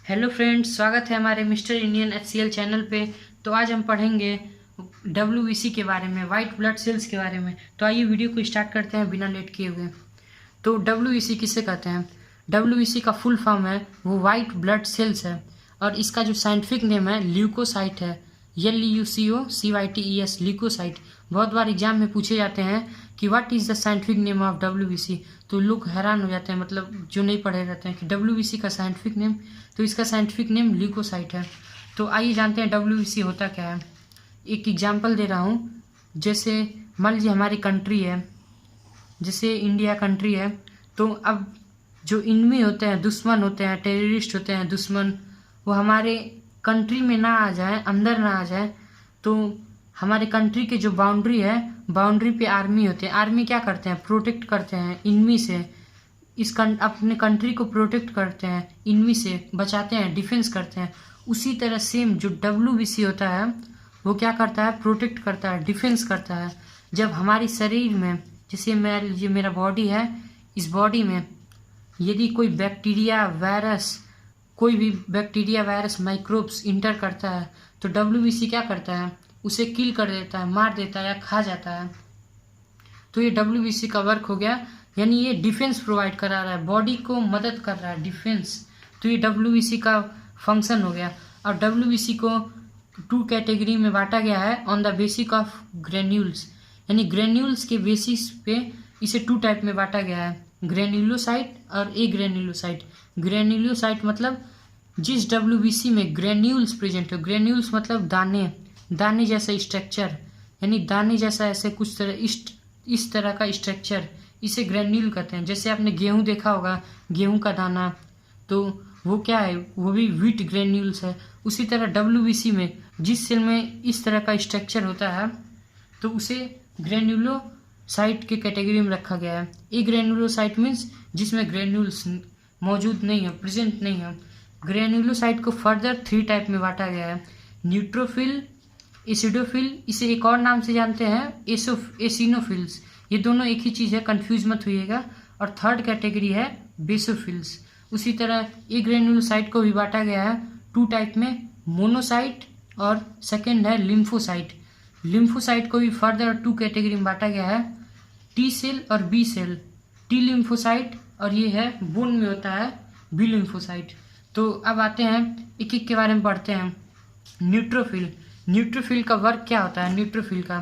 Hello friends, स्वागत है हमारे मिस्टर इंडियन HCl चैनल पे। तो आज हम पढ़ेंगे WBC के बारे में, वाइट ब्लड सेल्स के बारे में। तो आइए वीडियो को स्टार्ट करते हैं बिना लेट किए हुए। तो WBC किसे कहते हैं? WBC का फुल फॉर्म है वो वाइट ब्लड सेल्स है, और इसका जो साइंटिफिक नेम है ल्यूकोसाइट है। LUCOCYTES, leucocyte. बहुत बार एग्जाम में पूछे जाते हैं कि what is the scientific name of WBC। तो लोग हैरान हो जाते हैं, मतलब जो नहीं पढ़े रहते हैं कि WBC का साइंटिफिक नेम। तो इसका साइंटिफिक नेम ल्यूकोसाइट है। तो आइए जानते हैं WBC होता क्या है। एक एग्जाम्पल दे रहा हूँ। जैसे मान लीजिए हमारी कंट्री है, जैसे इंडिया कंट्री है। तो अब जो इनमी होते हैं, दुश्मन होते हैं, टेररिस्ट होते हैं, दुश्मन, वो हमारे कंट्री में ना आ जाए, अंदर ना आ जाए। तो हमारे कंट्री के जो बाउंड्री है, बाउंड्री पे आर्मी होते हैं। आर्मी क्या करते हैं? प्रोटेक्ट करते हैं इनमी से। अपने कंट्री को प्रोटेक्ट करते हैं, इनमी से बचाते हैं, डिफेंस करते हैं। उसी तरह सेम जो WBC होता है वो क्या करता है? प्रोटेक्ट करता है, डिफेंस करता है। जब हमारी शरीर में, जैसे मेरा बॉडी है, इस बॉडी में यदि कोई बैक्टीरिया, वायरस, कोई भी बैक्टीरिया, वायरस, माइक्रोब्स इंटर करता है तो WBC क्या करता है? उसे किल कर देता है, मार देता है या खा जाता है। तो ये WBC का वर्क हो गया, यानी ये डिफेंस प्रोवाइड करा रहा है, बॉडी को मदद कर रहा है, डिफेंस। तो ये WBC का फंक्शन हो गया। और WBC को 2 कैटेगरी में बांटा गया है on the basic of granules, यानी ग्रेन्यूल्स के बेसिस पे इसे 2 टाइप में बांटा गया है, ग्रेन्यूलोसाइट और ए ग्रेन्यूलोसाइट। ग्रेन्यूलोसाइट मतलब जिस WBC में ग्रेन्यूल्स प्रेजेंट हो। ग्रेन्यूल्स मतलब दाने, दाने जैसा स्ट्रक्चर, यानी दाने जैसा ऐसे कुछ तरह इस तरह का स्ट्रक्चर, इसे ग्रेन्यूल कहते हैं। जैसे आपने गेहूं देखा होगा, गेहूं का दाना, तो वो क्या है? वो भी व्हीट ग्रेन्यूल्स है। उसी तरह WBC में जिस सेल में इस तरह का स्ट्रक्चर होता है तो उसे ग्रेन्यूलोसाइट के कैटेगरी में रखा गया है। ए ग्रेन्यूलोसाइट मीन्स जिसमें ग्रेन्यूल्स मौजूद नहीं है, प्रेजेंट नहीं है। ग्रेन्यूलोसाइट को फर्दर 3 टाइप में बांटा गया है, न्यूट्रोफिल, एसिडोफिल, इसे एक और नाम से जानते हैं एसिनोफिल्स। ये दोनों एक ही चीज़ है, कंफ्यूज मत होइएगा। और थर्ड कैटेगरी है बेसोफिल्स। उसी तरह ए ग्रेन्यूलोसाइट को भी बांटा गया है 2 टाइप में, मोनोसाइट और सेकेंड है लिम्फोसाइट। लिम्फोसाइट को भी फर्दर 2 कैटेगरी में बांटा गया है, T सेल और B सेल। T लिम्फोसाइट, और ये है बोन में होता है B लिम्फोसाइट। तो अब आते हैं एक एक के बारे में पढ़ते हैं। न्यूट्रोफिल, न्यूट्रोफिल का वर्क क्या होता है? न्यूट्रोफिल का,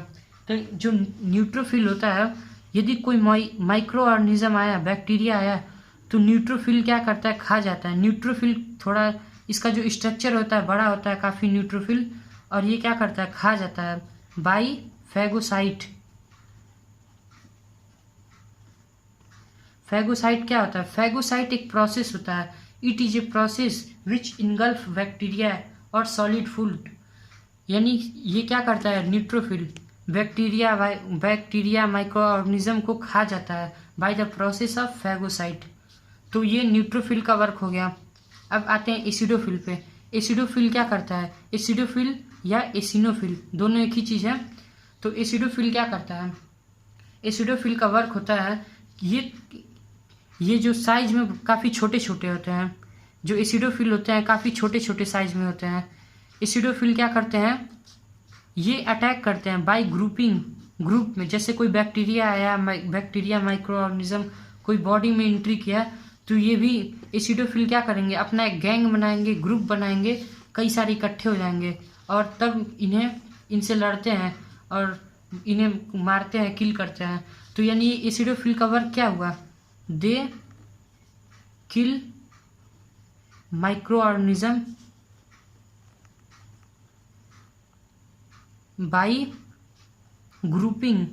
तो जो न्यूट्रोफिल होता है, यदि कोई माइक्रो ऑर्गेनिज्म आया, बैक्टीरिया आया, तो न्यूट्रोफिल क्या करता है? खा जाता है। न्यूट्रोफिल थोड़ा, इसका जो स्ट्रक्चर होता है बड़ा होता है काफ़ी न्यूट्रोफिल, और ये क्या करता है? खा जाता है बाई फैगोसाइट। फैगोसाइट क्या होता है? फैगोसाइट एक प्रोसेस होता है। It is a process which engulf bacteria और सॉलिड फूड, यानी ये क्या करता है? न्यूट्रोफिल बैक्टीरिया माइक्रो ऑर्गेनिज्म को खा जाता है by the process of phagocyte. तो ये न्यूट्रोफिल का वर्क हो गया। अब आते हैं एसिडोफिल पे। एसिडोफिल क्या करता है? एसिडोफिल या एसिनोफिल दोनों एक ही चीज़ है। तो एसिडोफिल क्या करता है? एसिडोफिल का वर्क होता है, ये जो साइज में काफ़ी छोटे छोटे होते हैं, जो एसिडोफिल होते हैं काफ़ी छोटे छोटे साइज में होते हैं। एसिडोफिल क्या करते हैं? ये अटैक करते हैं बाय ग्रुपिंग, ग्रुप में। जैसे कोई बैक्टीरिया आया, बैक्टीरिया माइक्रो ऑर्गेनिज्म कोई बॉडी में एंट्री किया, तो ये भी एसिडोफिल क्या करेंगे? अपना एक गैंग बनाएंगे, ग्रुप बनाएंगे, कई सारे इकट्ठे हो जाएंगे, और तब इनसे लड़ते हैं और इन्हें मारते हैं, किल करते हैं। तो यानी एसिडोफिल का वर्क क्या हुआ? दे किल माइक्रो ऑर्गेनिज्म बाई ग्रुपिंग,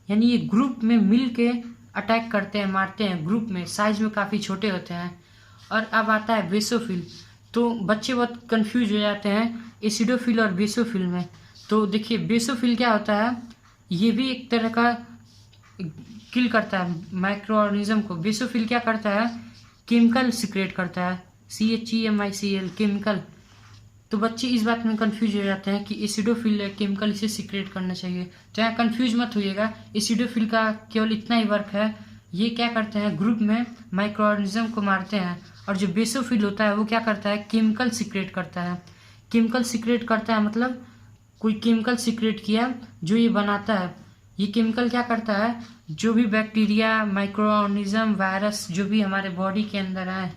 यानी ये ग्रुप में मिल के अटैक करते हैं, मारते हैं ग्रुप में, साइज में काफ़ी छोटे होते हैं। और अब आता है बेसोफिल। तो बच्चे बहुत कंफ्यूज हो जाते हैं एसिडोफिल और बेसोफिल में। तो देखिए बेसोफिल क्या होता है? ये भी एक तरह का किल करता है माइक्रो ऑर्गेनिज्म को। बेसोफिल क्या करता है? केमिकल सिक्रेट करता है, CHEMICL, केमिकल। तो बच्चे इस बात में कंफ्यूज हो जाते हैं कि एसिडोफिल है, केमिकल इसे सिक्रेट करना चाहिए। तो यहाँ कंफ्यूज मत होइएगा, एसिडोफिल का केवल इतना ही वर्क है, ये क्या करते हैं, ग्रुप में माइक्रो ऑर्गेनिज्म को मारते हैं। और जो बेसोफिल होता है वो क्या करता है, केमिकल सीक्रेट करता है। केमिकल सीक्रेट करता है मतलब कोई केमिकल सीक्रेट किया जो ये बनाता है। ये केमिकल क्या करता है, जो भी बैक्टीरिया, माइक्रो ऑर्गेनिज्म, वायरस जो भी हमारे बॉडी के अंदर आए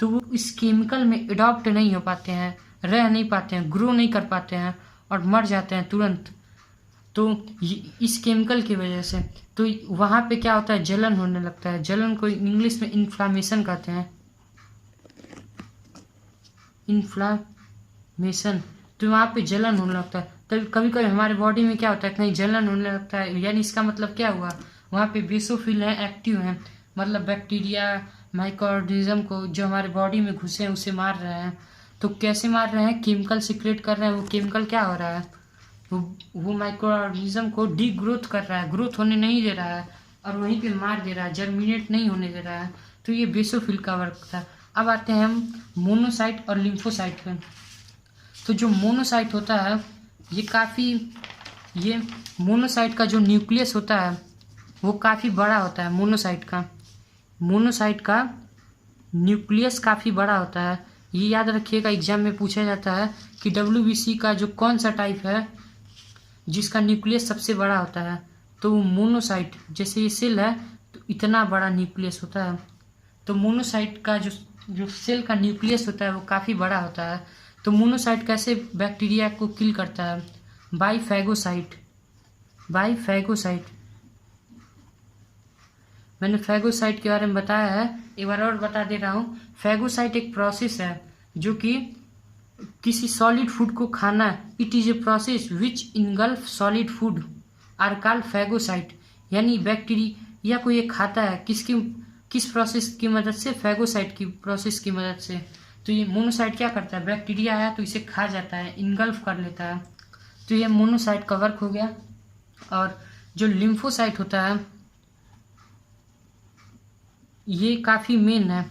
तो वो इस केमिकल में अडॉप्ट नहीं हो पाते हैं, रह नहीं पाते हैं, ग्रो नहीं कर पाते हैं और मर जाते हैं तुरंत। तो इस केमिकल की वजह से तो वहाँ पे क्या होता है, जलन होने लगता है। जलन को इंग्लिश में इन्फ्लामेशन कहते हैं, इन्फ्लामेशन। तो वहाँ पे जलन होने लगता है। तो कभी कभी हमारे बॉडी में क्या होता है, कहीं जलन होने लगता है, यानी इसका मतलब क्या हुआ, वहाँ पे बेसोफिल है, एक्टिव है, मतलब बैक्टीरिया, माइक्रो ऑर्गेनिज्म को जो हमारे बॉडी में घुसे हैं उसे मार रहे हैं। तो कैसे मार रहे हैं, केमिकल सीक्रेट कर रहे हैं। वो केमिकल क्या हो रहा है, वो माइक्रो ऑर्गेनिज्म को डी ग्रोथ कर रहा है, ग्रोथ होने नहीं दे रहा है और वहीं पे मार दे रहा है, जर्मिनेट नहीं होने दे रहा है। तो ये बेसोफिल का वर्क था। अब आते हैं हम मोनोसाइट और लिम्फोसाइट पे। तो जो मोनोसाइट होता है ये मोनोसाइट का जो न्यूक्लियस होता है वो काफ़ी बड़ा होता है। मोनोसाइट का न्यूक्लियस काफ़ी बड़ा होता है। ये याद रखिएगा, एग्जाम में पूछा जाता है कि WBC का जो कौन सा टाइप है जिसका न्यूक्लियस सबसे बड़ा होता है, तो मोनोसाइट। जैसे ये सेल है तो इतना बड़ा न्यूक्लियस होता है। तो मोनोसाइट का जो सेल का न्यूक्लियस होता है वो काफ़ी बड़ा होता है। तो मोनोसाइट कैसे बैक्टीरिया को किल करता है, बाय फैगोसाइट। मैंने फैगोसाइट के बारे में बताया है, एक बार और बता दे रहा हूँ। फैगोसाइट एक प्रोसेस है जो कि किसी सॉलिड फूड को खाना। It is a process which engulf solid food are called phagocyte. यानी बैक्टीरिया को ये खाता है, किस प्रोसेस की मदद से, फैगोसाइट की प्रोसेस की मदद से। तो ये मोनोसाइट क्या करता है, बैक्टीरिया है तो इसे खा जाता है, इनगल्फ कर लेता है। तो ये मोनोसाइट का वर्क हो गया। और जो लिम्फोसाइट होता है ये काफ़ी मेन है,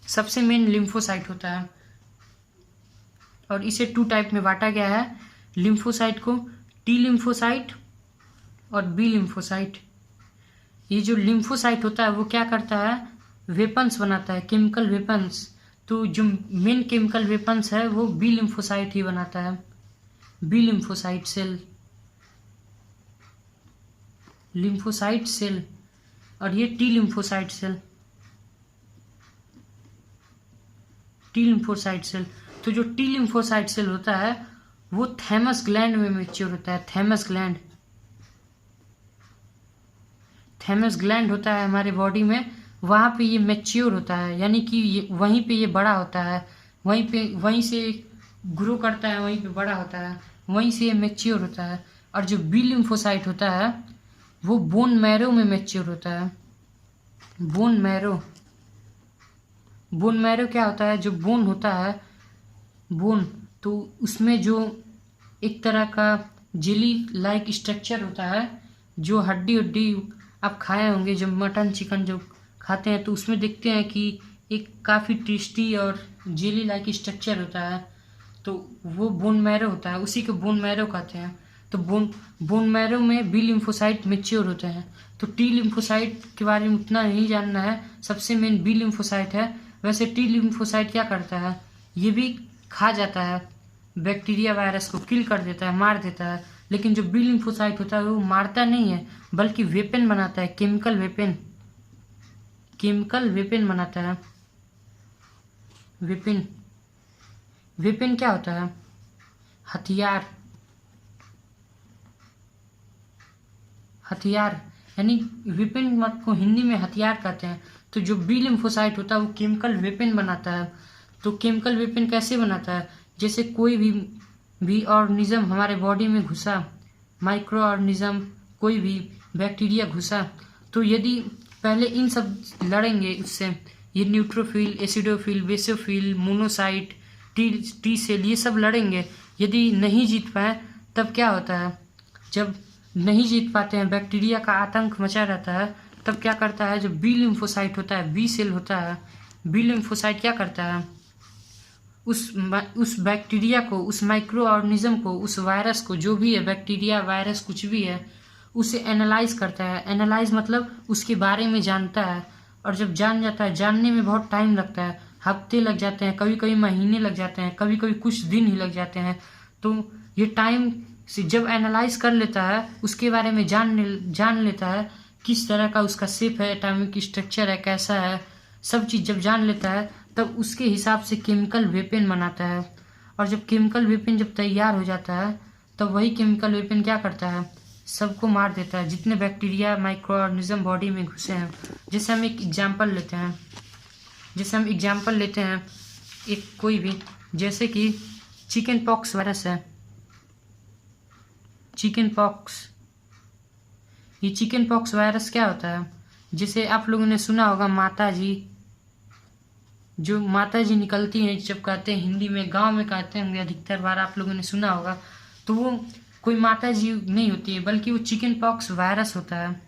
सबसे मेन लिम्फोसाइट होता है। और इसे 2 टाइप में बांटा गया है लिम्फोसाइट को, टी लिम्फोसाइट और बी लिम्फोसाइट। ये जो लिम्फोसाइट होता है वो क्या करता है, वेपन्स बनाता है, केमिकल वेपन्स। तो जो मेन केमिकल वेपन्स है वो बी लिम्फोसाइट ही बनाता है, बी लिम्फोसाइट सेल। और ये टी लिम्फोसाइट सेल। तो जो टी लिम्फोसाइट सेल होता है वो थैमस ग्लैंड में मैच्योर होता है। थैमस ग्लैंड होता है हमारे बॉडी में, वहाँ पे ये मैच्योर होता है, यानी कि वहीं पे ये बड़ा होता है, वहीं से ग्रो करता है, वहीं पे बड़ा होता है, वहीं से ये मैच्योर होता है। और जो बी लिम्फोसाइट होता है वो बोन मैरो में मैच्योर होता है। बोन मैरो क्या होता है, जो बोन होता है, बोन तो उसमें जो एक तरह का जेली लाइक स्ट्रक्चर होता है, जो हड्डी आप खाए होंगे, जब मटन चिकन जो खाते हैं तो उसमें देखते हैं कि एक काफ़ी टेस्टी और जेली लाइक स्ट्रक्चर होता है, तो वो बोन मैरो होता है, उसी को बोन मैरो कहते हैं। तो बोन मैरो में बी लिम्फोसाइट मैच्योर होते हैं। तो टी लिम्फोसाइट के बारे में उतना नहीं जानना है, सबसे मेन बी लिम्फोसाइट है। वैसे टी लिम्फोसाइट क्या करता है, ये भी खा जाता है, बैक्टीरिया वायरस को किल कर देता है, मार देता है। लेकिन जो बी लिम्फोसाइट होता है वो मारता नहीं है, बल्कि वेपन बनाता है, केमिकल वेपन बनाता है। वेपन क्या होता है, हथियार, यानी वेपन को हिंदी में हथियार कहते हैं। तो जो बी लिम्फोसाइट होता है वो केमिकल वेपन बनाता है। तो केमिकल वेपन कैसे बनाता है, जैसे कोई भी ऑर्गेनिज्म हमारे बॉडी में घुसा, माइक्रो ऑर्गेनिज्म, कोई भी बैक्टीरिया घुसा, तो यदि पहले इन सब लड़ेंगे उससे, ये neutrophil, acidophil, basophil, monocyte, T cell, ये सब लड़ेंगे। यदि नहीं जीत पाए तब क्या होता है, जब नहीं जीत पाते हैं, बैक्टीरिया का आतंक मचा रहता है, तब क्या करता है, जो बी लिम्फोसाइट होता है, बी सेल होता है, बी लिम्फोसाइट क्या करता है, उस बैक्टीरिया को, उस माइक्रो ऑर्गेनिज्म को, उस वायरस को, जो भी है बैक्टीरिया वायरस कुछ भी है, उसे एनालाइज करता है। एनालाइज मतलब उसके बारे में जानता है, और जब जान जाता है, जानने में बहुत टाइम लगता है, हफ्ते लग जाते हैं, कभी कभी महीने लग जाते हैं, कभी कभी कुछ दिन ही लग जाते हैं। तो ये टाइम से जब एनालाइज कर लेता है, उसके बारे में जान लेता है, किस तरह का उसका शेप है, एटॉमिक स्ट्रक्चर है, कैसा है, सब चीज़ जब जान लेता है, तब उसके हिसाब से केमिकल वेपन बनाता है। और जब केमिकल वेपन जब तैयार हो जाता है, तब वही केमिकल वेपन क्या करता है, सबको मार देता है, जितने बैक्टीरिया माइक्रो ऑर्गेनिज्म बॉडी में घुसे हैं। जैसे हम एक एग्जाम्पल लेते हैं, एक कोई भी, जैसे कि चिकन पॉक्स वायरस है। चिकन पॉक्स वायरस क्या होता है, जैसे आप लोगों ने सुना होगा माता जी निकलती हैं, जब कहते हैं हिंदी में, गांव में कहते होंगे अधिकतर बार आप लोगों ने सुना होगा, तो वो कोई माता जी नहीं होती है, बल्कि वो चिकन पॉक्स वायरस होता है।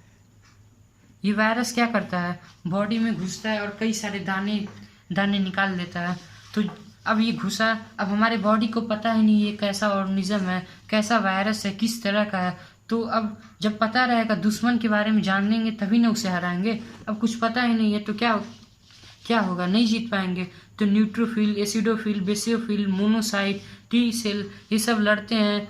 ये वायरस क्या करता है, बॉडी में घुसता है और कई सारे दाने निकाल देता है। तो अब ये घुसा, अब हमारे बॉडी को पता ही नहीं ये कैसा ऑर्गेनिज्म है, कैसा वायरस है, किस तरह का है। तो अब जब पता रहेगा, दुश्मन के बारे में जान लेंगे, तभी ना उसे हराएंगे। अब कुछ पता ही नहीं है तो क्या होगा, नहीं जीत पाएंगे। तो neutrophil, acidophil, basophil, monocyte, T cell, ये सब लड़ते हैं,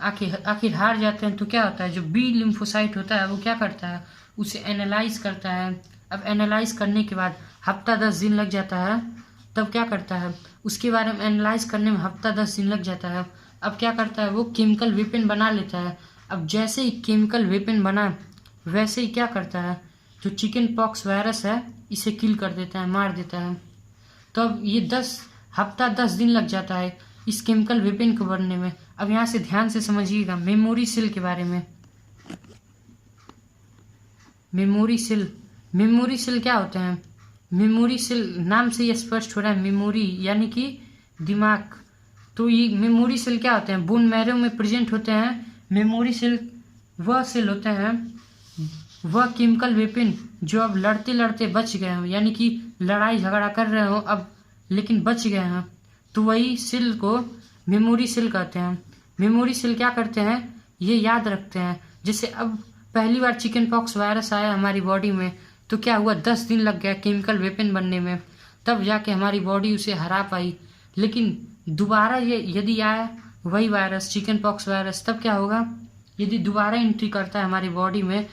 आखिर हार जाते हैं। तो क्या होता है, जो बी लिम्फोसाइट होता है वो क्या करता है, उसे एनालाइज करता है। अब एनालाइज करने के बाद हफ्ता 10 दिन लग जाता है, तब क्या करता है, उसके बारे में एनालाइज करने में हफ्ता 10 दिन लग जाता है। अब क्या करता है, वो केमिकल वेपन बना लेता है। अब जैसे ही केमिकल वेपन बना, वैसे ही क्या करता है, जो चिकन पॉक्स वायरस है, इसे किल कर देता है, मार देता है। तो अब ये हफ्ता 10 दिन लग जाता है इस केमिकल वेपन को बनने में। अब यहाँ से ध्यान से समझिएगा मेमोरी सेल के बारे में। मेमोरी सेल क्या होते हैं, मेमोरी सेल नाम से ये स्पष्ट हो रहा है, मेमोरी यानी कि दिमाग। तो ये मेमोरी सेल क्या होते हैं, बोन मैरो में प्रेजेंट होते हैं। मेमोरी सेल वह सेल होते हैं, वह केमिकल वेपन जो अब लड़ते लड़ते बच गए हों, यानी कि लड़ाई झगड़ा कर रहे हो अब लेकिन बच गए हैं, तो वही सेल को मेमोरी सेल कहते हैं। मेमोरी सेल क्या करते हैं, ये याद रखते हैं। जैसे अब पहली बार चिकन पॉक्स वायरस आया हमारी बॉडी में, तो क्या हुआ, 10 दिन लग गया केमिकल वेपन बनने में, तब जाके हमारी बॉडी उसे हरा पाई। लेकिन दोबारा ये यदि आया वही वायरस, चिकन पॉक्स वायरस, तब क्या होगा, यदि दोबारा एंट्री करता है हमारी बॉडी में,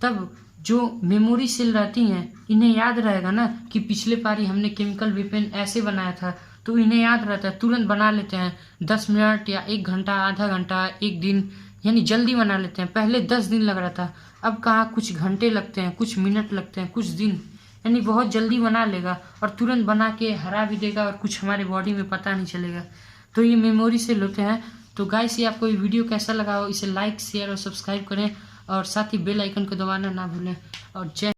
तब जो मेमोरी सेल रहती हैं, इन्हें याद रहेगा ना कि पिछले पारी हमने केमिकल वेपन ऐसे बनाया था, तो इन्हें याद रहता है, तुरंत बना लेते हैं। 10 मिनट या 1 घंटा, आधा घंटा, 1 दिन, यानी जल्दी बना लेते हैं। पहले 10 दिन लग रहा था, अब कहाँ कुछ घंटे लगते हैं, कुछ मिनट लगते हैं, कुछ दिन, यानी बहुत जल्दी बना लेगा और तुरंत बना के हरा भी देगा, और कुछ हमारे बॉडी में पता नहीं चलेगा। तो ये मेमोरी सेल होते हैं। तो गाइस, ये आपको ये वीडियो कैसा लगा हो, इसे लाइक, शेयर और सब्सक्राइब करें, और साथ ही बेल आइकन को दबाना ना भूलें। और जय